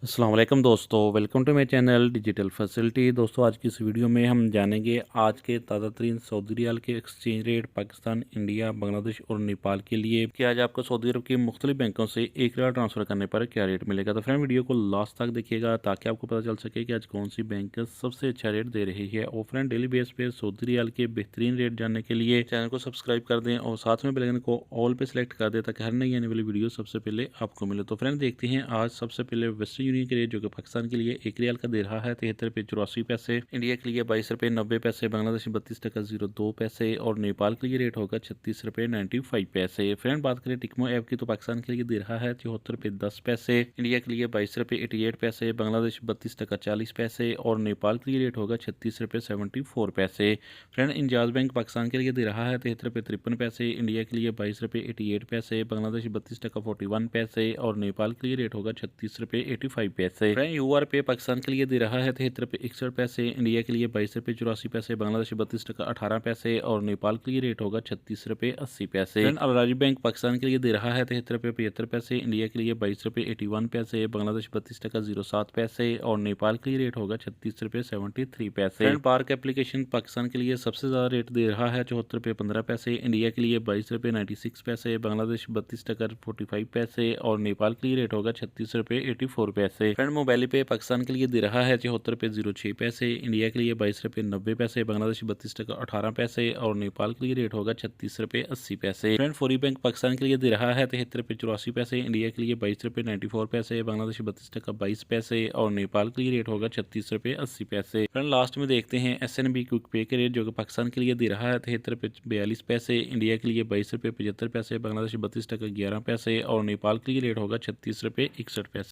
अस्सलाम वालेकुम दोस्तों, welcome to my channel digital facility. दोस्तों, आज की इस वीडियो में हम जानेंगे आज के ताज़ा तरीन सऊदी रियाल के exchange rate Pakistan, India, Bangladesh और नेपाल के लिए कि आज आपको सऊदी अरब के मुख्तलिफ बैंकों से 1 रियाल ट्रांसफ़र करने पर क्या रेट मिलेगा। तो फ्रेंड, वीडियो को लास्ट तक देखिएगा ताकि आपको पता चल सके कि आज कौन सी बैंक सबसे अच्छा रेट दे रही है। और फ्रेंड, डेली बेस पे सऊदी रियाल के बेहतरीन रेट जानने के लिए चैनल को सब्सक्राइब कर दें और साथ में बेल आइकन को ऑल पे सेलेक्ट कर दें ताकि हर नई आने वाली वीडियो सबसे पहले आपको मिले। तो फ्रेंड, देखते हैं आज सबसे पहले वेस्टर्न यूनियन के रेट जो कि पाकिस्तान के लिए 1 रियाल का दे रहा है 73 रुपये 84 पैसे, इंडिया के लिए 22 रुपये 90 पैसे, बांग्लादेश 32 टका 02 पैसे और नेपाल के लिए रेट होगा 36 रुपये 95 पैसे। फ्रेंड, बात करें टिकमो ऐप की तो पाकिस्तान के लिए दे रहा है 74 रुपये 10 पैसे, इंडिया के लिए 22 रुपये 88 पैसे, बांग्लादेश 32 टका 40 पैसे और नेपाल के लिए रेट होगा 36 रुपये 74 पैसे। फ्रेंड, इंजाज बैंक पाकिस्तान के लिए दे रहा है 73 रुपये 53 पैसे, इंडिया के लिए 22 रुपये 88 पैसे, बांग्लादेश 32 टका 41 पैसे और नेपाल के लिए रेट होगा 36 रुपये 85 पैसे। फ्रेंड, यूआर पे पाकिस्तान के लिए दे रहा है 73 रुपये 61 पैसे, इंडिया के लिए 22 रुपये 84 पैसे, बांग्लादेश 32 टका 18 पैसे और नेपाल के लिए रेट होगा 36 रुपये 80 पैसे। फ्रेंड, अलराजी बैंक पाकिस्तान के लिए दे रहा है 73 रुपये 75 पैसे, इंडिया के लिए 22 रुपये 81 पैसे, बांग्लादेश 32 टका 07 पैसे और नेपाल के लिए रेट होगा 36 रुपये 73 पैसे। फ्रेंड, पार्क एप्लीकेशन पाकिस्तान के लिए सबसे ज़्यादा रेट दे रहा है 74 रुपये 15 पैसे, इंडिया के लिए 22 रुपये 96 पैसे, बांग्लादेश 32 टका 45 पैसे और नेपाल के लिए रेट होगा 36 रुपये 84 पैसे। फ्रेंड, मोबाइल पे पाकिस्तान के लिए दे रहा है 74 रुपये 06 पैसे, इंडिया के लिए 22 रुपये 90 पैसे, बांग्लादेश 32 टका 18 पैसे और नेपाल के लिए रेट होगा 36 रुपये 80 पैसे। फ्रेंड, फोरी बैंक पाकिस्तान के लिए दे रहा है 73 रुपये 84 पैसे, इंडिया के लिए 22 रुपये 94 पैसे, बांग्लादेश 32 टका 22 पैसे और नेपाल के लिए रेट होगा 36 रुपये 80 पैसे। फ्रेंड, लास्ट में देखते हैं SNB क्विक पे के रेट जो कि पाकिस्तान के लिए दे रहा है 73 रुपये 42 पैसे, इंडिया के लिए 22 रुपये 75 पैसे, बांग्लादेश 32 टका 11 पैसे और नेपाल के लिए रेट होगा 36 रुपये 61 पैसे।